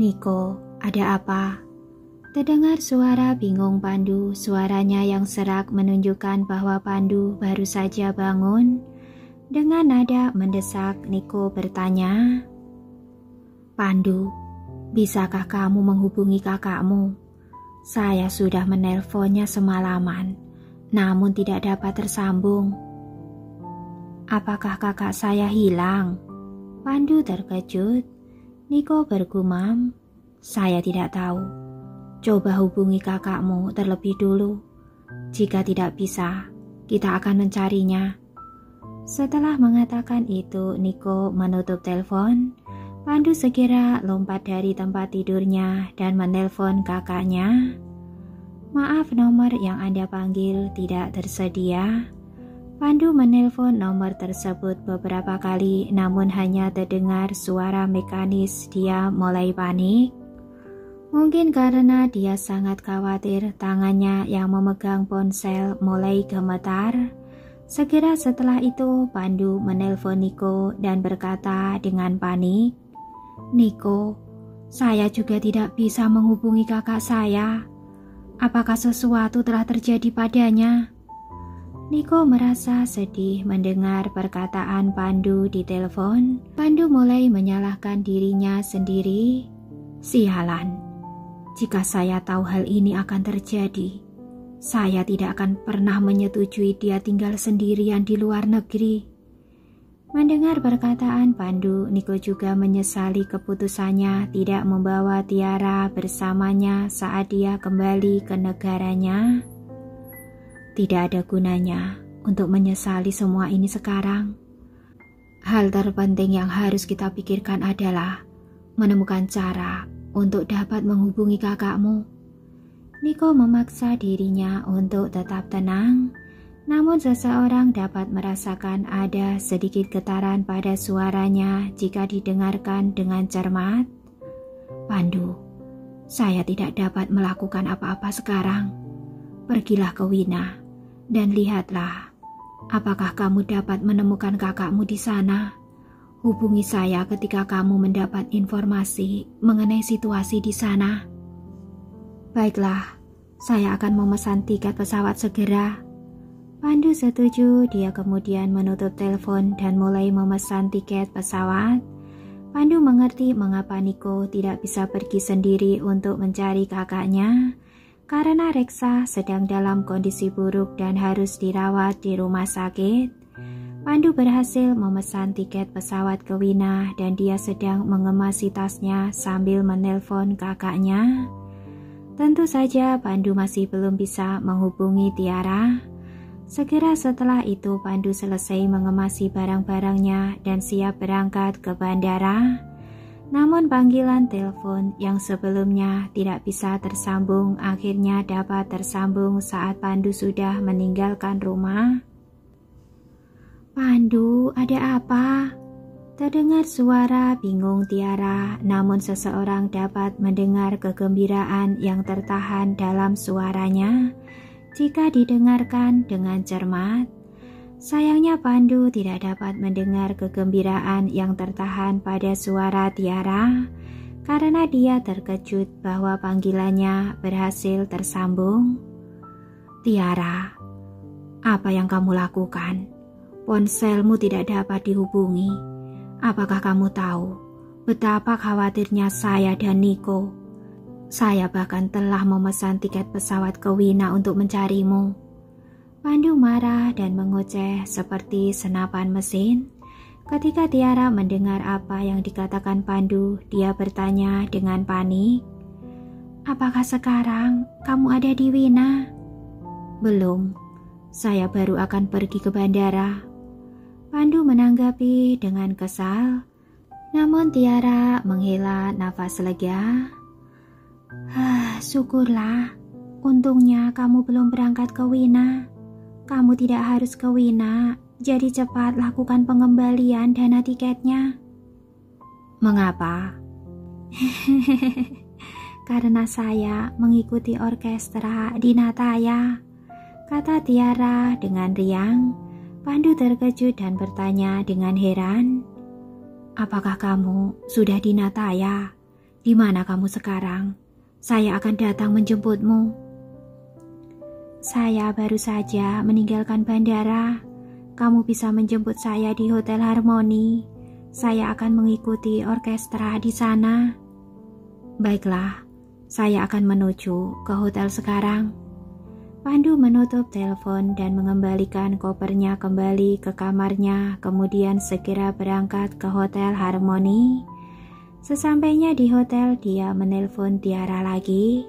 Niko, ada apa? Terdengar suara bingung Pandu, suaranya yang serak menunjukkan bahwa Pandu baru saja bangun. Dengan nada mendesak, Niko bertanya, "Pandu, bisakah kamu menghubungi kakakmu? Saya sudah menelponnya semalaman, namun tidak dapat tersambung." "Apakah kakak saya hilang?" Pandu terkejut. Niko bergumam, "Saya tidak tahu. Coba hubungi kakakmu terlebih dulu. Jika tidak bisa, kita akan mencarinya." Setelah mengatakan itu, Niko menutup telepon. Pandu segera lompat dari tempat tidurnya dan menelpon kakaknya. "Maaf, nomor yang Anda panggil tidak tersedia." Pandu menelpon nomor tersebut beberapa kali, namun hanya terdengar suara mekanis. Dia mulai panik. Mungkin karena dia sangat khawatir, tangannya yang memegang ponsel mulai gemetar. Segera setelah itu, Pandu menelpon Niko dan berkata dengan panik, "Niko, saya juga tidak bisa menghubungi kakak saya. Apakah sesuatu telah terjadi padanya?" Niko merasa sedih mendengar perkataan Pandu di telepon. Pandu mulai menyalahkan dirinya sendiri. "Sialan, jika saya tahu hal ini akan terjadi, saya tidak akan pernah menyetujui dia tinggal sendirian di luar negeri." Mendengar perkataan Pandu, Niko juga menyesali keputusannya tidak membawa Tiara bersamanya saat dia kembali ke negaranya. Tidak ada gunanya untuk menyesali semua ini sekarang. Hal terpenting yang harus kita pikirkan adalah menemukan cara untuk dapat menghubungi kakakmu. Niko memaksa dirinya untuk tetap tenang, namun seseorang dapat merasakan ada sedikit getaran pada suaranya jika didengarkan dengan cermat. "Pandu, saya tidak dapat melakukan apa-apa sekarang. Pergilah ke Wina dan lihatlah, apakah kamu dapat menemukan kakakmu di sana. Hubungi saya ketika kamu mendapat informasi mengenai situasi di sana." "Baiklah, saya akan memesan tiket pesawat segera." Pandu setuju. Dia kemudian menutup telepon dan mulai memesan tiket pesawat. Pandu mengerti mengapa Niko tidak bisa pergi sendiri untuk mencari kakaknya. Karena Reksa sedang dalam kondisi buruk dan harus dirawat di rumah sakit. Pandu berhasil memesan tiket pesawat ke Wina dan dia sedang mengemasi tasnya sambil menelpon kakaknya. Tentu saja Pandu masih belum bisa menghubungi Tiara. Segera setelah itu Pandu selesai mengemasi barang-barangnya dan siap berangkat ke bandara. Namun panggilan telepon yang sebelumnya tidak bisa tersambung akhirnya dapat tersambung saat Pandu sudah meninggalkan rumah. "Pandu, ada apa?" Terdengar suara bingung Tiara, namun seseorang dapat mendengar kegembiraan yang tertahan dalam suaranya jika didengarkan dengan cermat. Sayangnya Pandu tidak dapat mendengar kegembiraan yang tertahan pada suara Tiara karena dia terkejut bahwa panggilannya berhasil tersambung. "Tiara, apa yang kamu lakukan? Ponselmu tidak dapat dihubungi. Apakah kamu tahu betapa khawatirnya saya dan Niko? Saya bahkan telah memesan tiket pesawat ke Wina untuk mencarimu." Pandu marah dan mengoceh seperti senapan mesin. Ketika Tiara mendengar apa yang dikatakan Pandu, dia bertanya dengan panik, "Apakah sekarang kamu ada di Wina?" "Belum, saya baru akan pergi ke bandara." Pandu menanggapi dengan kesal. Namun Tiara menghela nafas lega. Syukurlah, untungnya kamu belum berangkat ke Wina. Kamu tidak harus ke Wina, jadi cepat lakukan pengembalian dana tiketnya." "Mengapa?" "Karena saya mengikuti orkestra di Nataya," kata Tiara dengan riang. Pandu terkejut dan bertanya dengan heran, "Apakah kamu sudah di Nataya? Di mana kamu sekarang? Saya akan datang menjemputmu. Saya baru saja meninggalkan bandara. Kamu bisa menjemput saya di Hotel Harmony. Saya akan mengikuti orkestra di sana. Baiklah, saya akan menuju ke hotel sekarang. Pandu menutup telepon dan mengembalikan kopernya kembali ke kamarnya, kemudian segera berangkat ke Hotel Harmony. Sesampainya di hotel, dia menelpon Tiara lagi.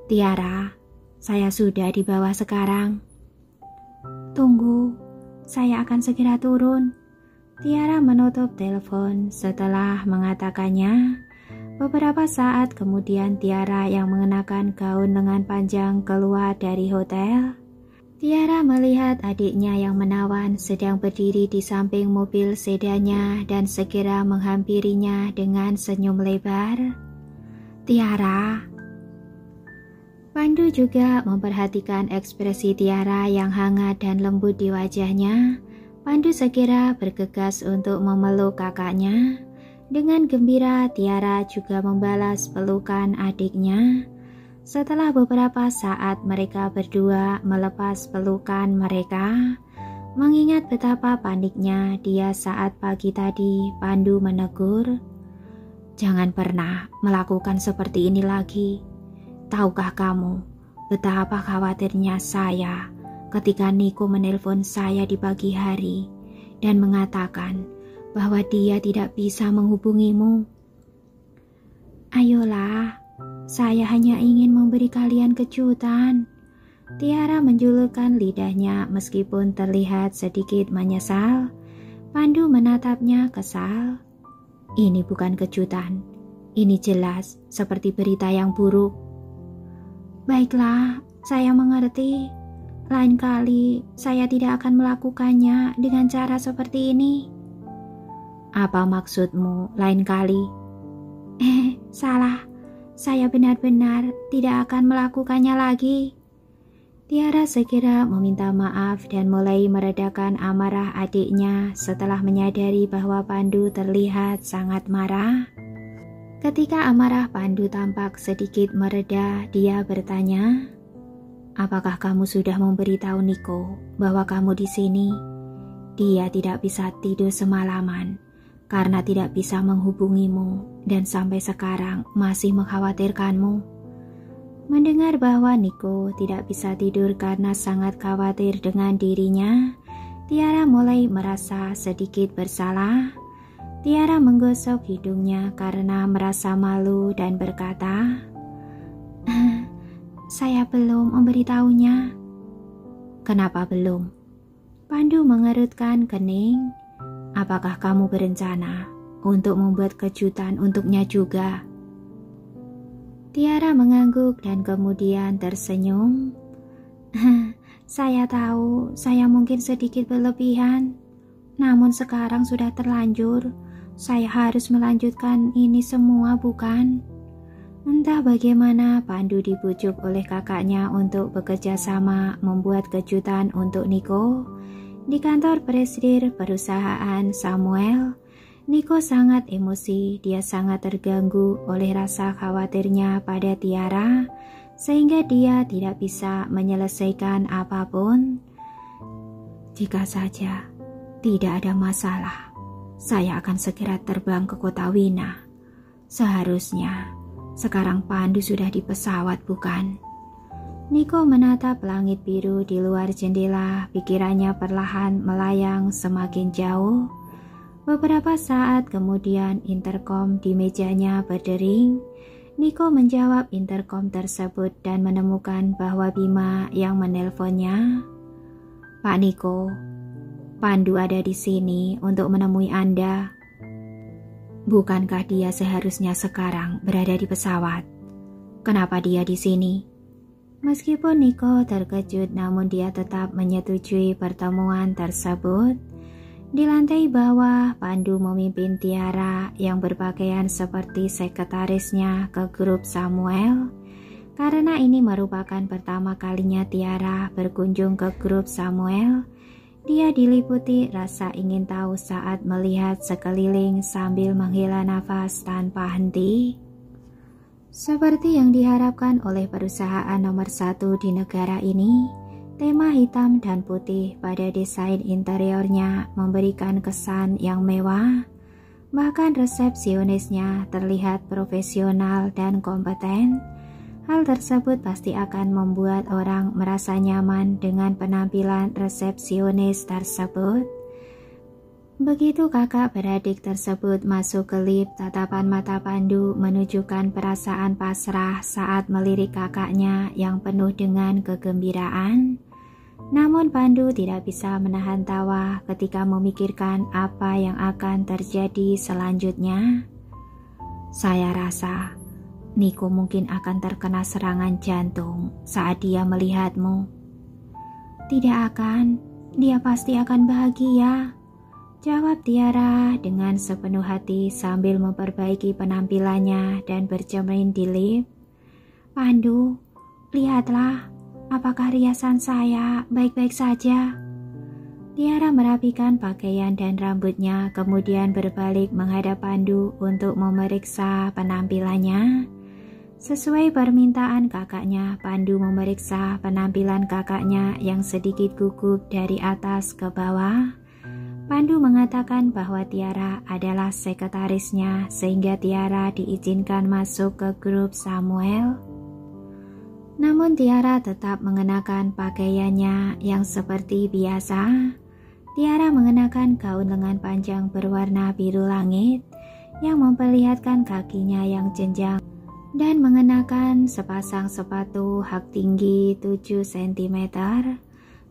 Tiara, saya sudah di bawah sekarang. Tunggu, saya akan segera turun. Tiara menutup telepon setelah mengatakannya. Beberapa saat kemudian Tiara yang mengenakan gaun lengan panjang keluar dari hotel. Tiara melihat adiknya yang menawan sedang berdiri di samping mobil sedannya dan segera menghampirinya dengan senyum lebar. Tiara. Pandu juga memperhatikan ekspresi Tiara yang hangat dan lembut di wajahnya. Pandu segera bergegas untuk memeluk kakaknya. Dengan gembira, Tiara juga membalas pelukan adiknya. Setelah beberapa saat mereka berdua melepas pelukan mereka, mengingat betapa paniknya dia saat pagi tadi, Pandu menegur, "Jangan pernah melakukan seperti ini lagi. Tahukah kamu betapa khawatirnya saya ketika Niko menelpon saya di pagi hari dan mengatakan bahwa dia tidak bisa menghubungimu? Ayolah, saya hanya ingin memberi kalian kejutan." Tiara menjulurkan lidahnya meskipun terlihat sedikit menyesal. Pandu menatapnya kesal. Ini bukan kejutan. Ini jelas seperti berita yang buruk. Baiklah, saya mengerti. Lain kali saya tidak akan melakukannya dengan cara seperti ini. Apa maksudmu lain kali? Salah. Saya benar-benar tidak akan melakukannya lagi. Tiara segera meminta maaf dan mulai meredakan amarah adiknya setelah menyadari bahwa Pandu terlihat sangat marah. Ketika amarah Pandu tampak sedikit mereda, dia bertanya, "Apakah kamu sudah memberitahu Niko bahwa kamu di sini? Dia tidak bisa tidur semalaman karena tidak bisa menghubungimu dan sampai sekarang masih mengkhawatirkanmu." Mendengar bahwa Niko tidak bisa tidur karena sangat khawatir dengan dirinya, Tiara mulai merasa sedikit bersalah. Tiara menggosok hidungnya karena merasa malu dan berkata, "Saya belum memberitahunya." "Kenapa belum?" Pandu mengerutkan kening. "Apakah kamu berencana untuk membuat kejutan untuknya juga?" Tiara mengangguk dan kemudian tersenyum. "Saya tahu saya mungkin sedikit berlebihan, namun sekarang sudah terlanjur. Saya harus melanjutkan ini semua, bukan?" Entah bagaimana Pandu dibujuk oleh kakaknya untuk bekerja sama membuat kejutan untuk Niko. Di kantor presidir perusahaan Samuel, Niko sangat emosi. Dia sangat terganggu oleh rasa khawatirnya pada Tiara, sehingga dia tidak bisa menyelesaikan apapun. "Jika saja tidak ada masalah, saya akan segera terbang ke kota Wina. Seharusnya sekarang Pandu sudah di pesawat, bukan?" Niko menatap langit biru di luar jendela. Pikirannya perlahan melayang semakin jauh. Beberapa saat kemudian interkom di mejanya berdering. Niko menjawab interkom tersebut dan menemukan bahwa Bima yang menelponnya. "Pak Niko, Pandu ada di sini untuk menemui Anda." "Bukankah dia seharusnya sekarang berada di pesawat? Kenapa dia di sini?" Meskipun Niko terkejut, namun dia tetap menyetujui pertemuan tersebut. Di lantai bawah, Pandu memimpin Tiara yang berpakaian seperti sekretarisnya ke grup Samuel. Karena ini merupakan pertama kalinya Tiara berkunjung ke grup Samuel, dia diliputi rasa ingin tahu saat melihat sekeliling sambil menghela nafas tanpa henti. Seperti yang diharapkan oleh perusahaan nomor 1 di negara ini, tema hitam dan putih pada desain interiornya memberikan kesan yang mewah. Bahkan resepsionisnya terlihat profesional dan kompeten. Hal tersebut pasti akan membuat orang merasa nyaman dengan penampilan resepsionis tersebut. Begitu kakak beradik tersebut masuk ke lift, tatapan mata Pandu menunjukkan perasaan pasrah saat melirik kakaknya yang penuh dengan kegembiraan. Namun Pandu tidak bisa menahan tawa ketika memikirkan apa yang akan terjadi selanjutnya. Saya rasa Niko mungkin akan terkena serangan jantung saat dia melihatmu. Tidak akan, dia pasti akan bahagia, jawab Tiara dengan sepenuh hati sambil memperbaiki penampilannya dan bercermin di lift. Pandu, lihatlah, apakah riasan saya baik-baik saja? Tiara merapikan pakaian dan rambutnya, kemudian berbalik menghadap Pandu untuk memeriksa penampilannya. Sesuai permintaan kakaknya, Pandu memeriksa penampilan kakaknya yang sedikit gugup dari atas ke bawah. Pandu mengatakan bahwa Tiara adalah sekretarisnya sehingga Tiara diizinkan masuk ke grup Samuel. Namun Tiara tetap mengenakan pakaiannya yang seperti biasa. Tiara mengenakan gaun lengan panjang berwarna biru langit yang memperlihatkan kakinya yang jenjang dan mengenakan sepasang sepatu hak tinggi 7 cm.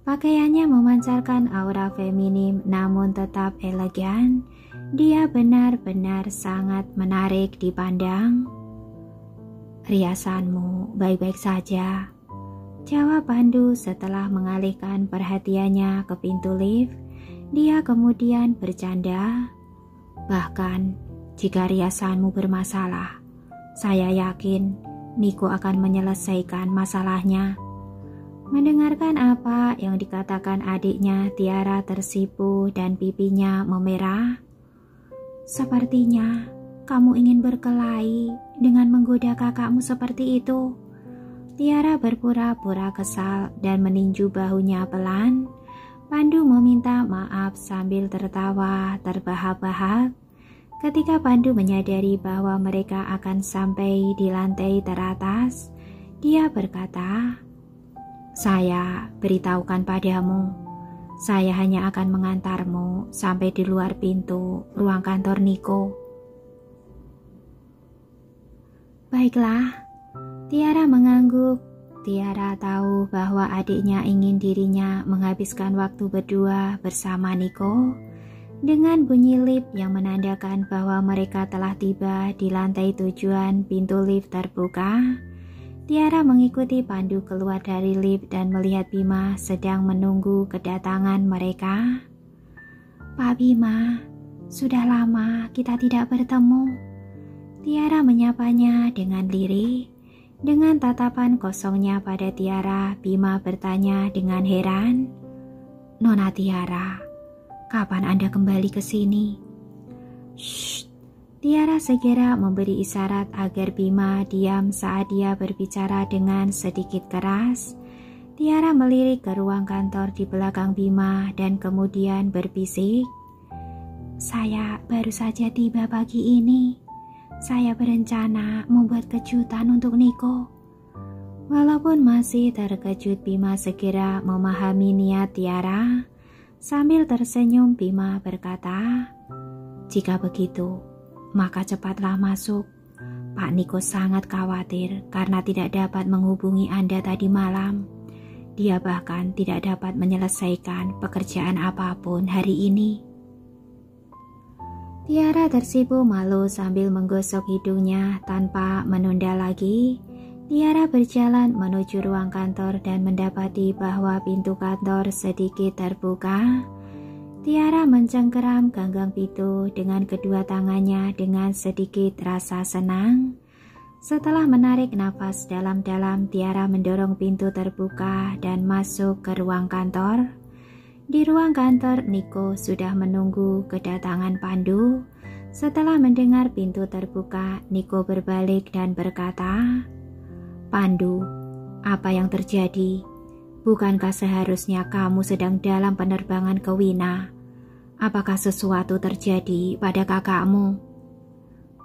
Pakaiannya memancarkan aura feminim namun tetap elegan. Dia benar-benar sangat menarik dipandang. Riasanmu baik-baik saja, jawab Pandu setelah mengalihkan perhatiannya ke pintu lift. Dia kemudian bercanda, bahkan jika riasanmu bermasalah, saya yakin Niko akan menyelesaikan masalahnya. Mendengarkan apa yang dikatakan adiknya, Tiara tersipu dan pipinya memerah. Sepertinya kamu ingin berkelahi dengan menggoda kakakmu seperti itu. Tiara berpura-pura kesal dan meninju bahunya pelan. Pandu meminta maaf sambil tertawa terbahak-bahak. Ketika Pandu menyadari bahwa mereka akan sampai di lantai teratas, dia berkata, saya beritahukan padamu, saya hanya akan mengantarmu sampai di luar pintu ruang kantor Niko. Baiklah, Tiara mengangguk. Tiara tahu bahwa adiknya ingin dirinya menghabiskan waktu berdua bersama Niko. Dengan bunyi lift yang menandakan bahwa mereka telah tiba di lantai tujuan, pintu lift terbuka. Tiara mengikuti Pandu keluar dari lift dan melihat Bima sedang menunggu kedatangan mereka. Pak Bima, sudah lama kita tidak bertemu. Tiara menyapanya dengan lirih. Dengan tatapan kosongnya pada Tiara, Bima bertanya dengan heran, Nona Tiara, kapan Anda kembali ke sini? Shh. Tiara segera memberi isyarat agar Bima diam saat dia berbicara dengan sedikit keras. Tiara melirik ke ruang kantor di belakang Bima dan kemudian berbisik, saya baru saja tiba pagi ini. Saya berencana membuat kejutan untuk Niko. Walaupun masih terkejut, Bima segera memahami niat Tiara. Sambil tersenyum, Bima berkata, jika begitu, maka cepatlah masuk. Pak Niko sangat khawatir karena tidak dapat menghubungi Anda tadi malam. Dia bahkan tidak dapat menyelesaikan pekerjaan apapun hari ini. Tiara tersipu malu sambil menggosok hidungnya tanpa menunda lagi. Tiara berjalan menuju ruang kantor dan mendapati bahwa pintu kantor sedikit terbuka. Tiara mencengkeram ganggang pintu dengan kedua tangannya dengan sedikit rasa senang. Setelah menarik nafas dalam-dalam, Tiara mendorong pintu terbuka dan masuk ke ruang kantor. Di ruang kantor, Niko sudah menunggu kedatangan Pandu. Setelah mendengar pintu terbuka, Niko berbalik dan berkata, "Pandu, apa yang terjadi? Bukankah seharusnya kamu sedang dalam penerbangan ke Wina? Apakah sesuatu terjadi pada kakakmu?"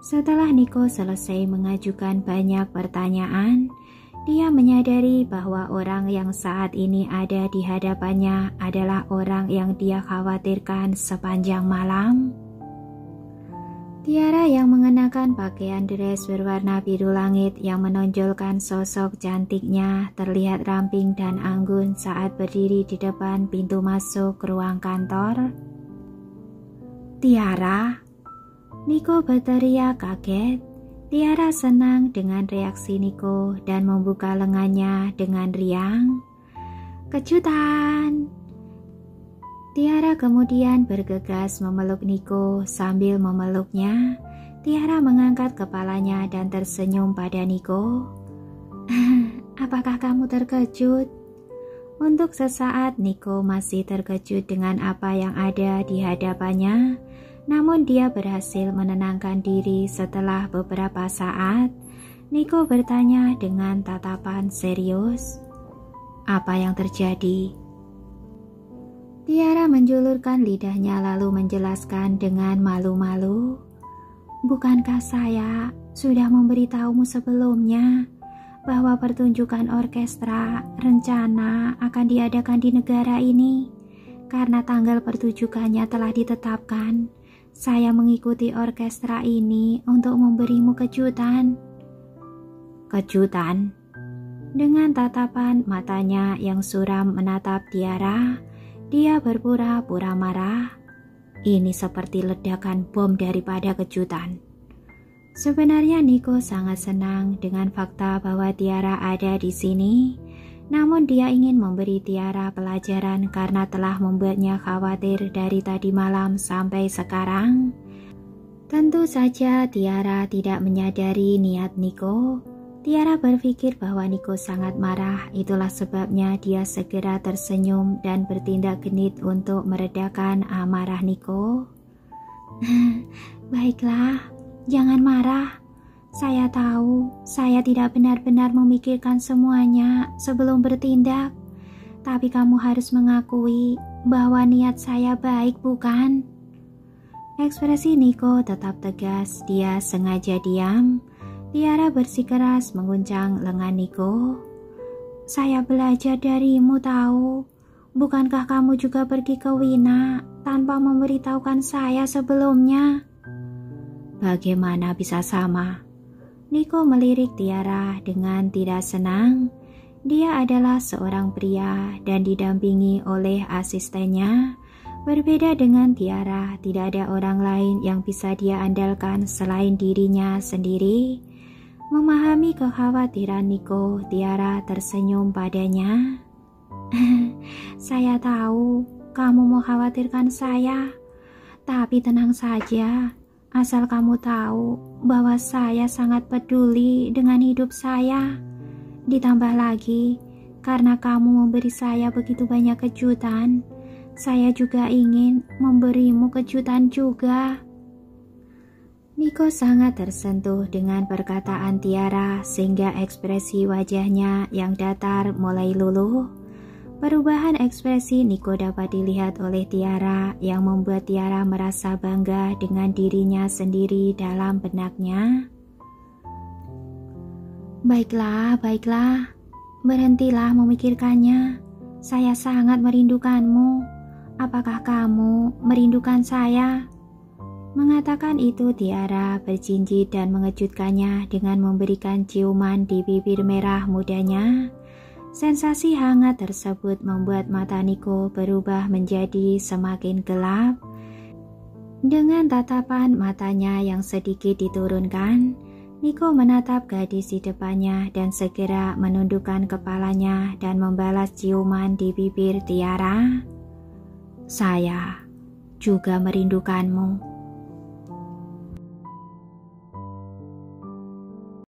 Setelah Niko selesai mengajukan banyak pertanyaan, dia menyadari bahwa orang yang saat ini ada di hadapannya adalah orang yang dia khawatirkan sepanjang malam. Tiara yang mengenakan pakaian dress berwarna biru langit yang menonjolkan sosok cantiknya terlihat ramping dan anggun saat berdiri di depan pintu masuk ruang kantor. "Tiara!" Niko berteriak kaget. Tiara senang dengan reaksi Niko dan membuka lengannya dengan riang. "Kejutan!" Tiara kemudian bergegas memeluk Niko. Sambil memeluknya, Tiara mengangkat kepalanya dan tersenyum pada Niko. "Apakah kamu terkejut?" Untuk sesaat Niko masih terkejut dengan apa yang ada di hadapannya, namun dia berhasil menenangkan diri. Setelah beberapa saat, Niko bertanya dengan tatapan serius, "Apa yang terjadi?" Tiara menjulurkan lidahnya lalu menjelaskan dengan malu-malu, "Bukankah saya sudah memberitahumu sebelumnya bahwa pertunjukan orkestra rencana akan diadakan di negara ini? Karena tanggal pertunjukannya telah ditetapkan, saya mengikuti orkestra ini untuk memberimu kejutan." "Kejutan?" Dengan tatapan matanya yang suram menatap Tiara, dia berpura-pura marah. Ini seperti ledakan bom daripada kejutan. Sebenarnya Niko sangat senang dengan fakta bahwa Tiara ada di sini, namun dia ingin memberi Tiara pelajaran karena telah membuatnya khawatir dari tadi malam sampai sekarang. Tentu saja Tiara tidak menyadari niat Niko. Tiara berpikir bahwa Niko sangat marah, itulah sebabnya dia segera tersenyum dan bertindak genit untuk meredakan amarah Niko. "Baiklah, jangan marah. Saya tahu saya tidak benar-benar memikirkan semuanya sebelum bertindak. Tapi kamu harus mengakui bahwa niat saya baik, bukan?" Ekspresi Niko tetap tegas, dia sengaja diam. Tiara bersikeras menguncang lengan Niko. "Saya belajar darimu tahu. Bukankah kamu juga pergi ke Wina tanpa memberitahukan saya sebelumnya?" "Bagaimana bisa sama?" Niko melirik Tiara dengan tidak senang. Dia adalah seorang pria dan didampingi oleh asistennya. Berbeda dengan Tiara, tidak ada orang lain yang bisa dia andalkan selain dirinya sendiri. Memahami kekhawatiran Niko, Tiara tersenyum padanya. "Saya tahu kamu mengkhawatirkan saya, tapi tenang saja. Asal kamu tahu bahwa saya sangat peduli dengan hidup saya. Ditambah lagi, karena kamu memberi saya begitu banyak kejutan, saya juga ingin memberimu kejutan juga." Niko sangat tersentuh dengan perkataan Tiara sehingga ekspresi wajahnya yang datar mulai luluh. Perubahan ekspresi Niko dapat dilihat oleh Tiara yang membuat Tiara merasa bangga dengan dirinya sendiri dalam benaknya. Baiklah, berhentilah memikirkannya. Saya sangat merindukanmu. Apakah kamu merindukan saya?" Mengatakan itu, Tiara berjinjit dan mengejutkannya dengan memberikan ciuman di bibir merah mudanya. Sensasi hangat tersebut membuat mata Niko berubah menjadi semakin gelap. Dengan tatapan matanya yang sedikit diturunkan, Niko menatap gadis di depannya dan segera menundukkan kepalanya dan membalas ciuman di bibir Tiara. "Saya juga merindukanmu."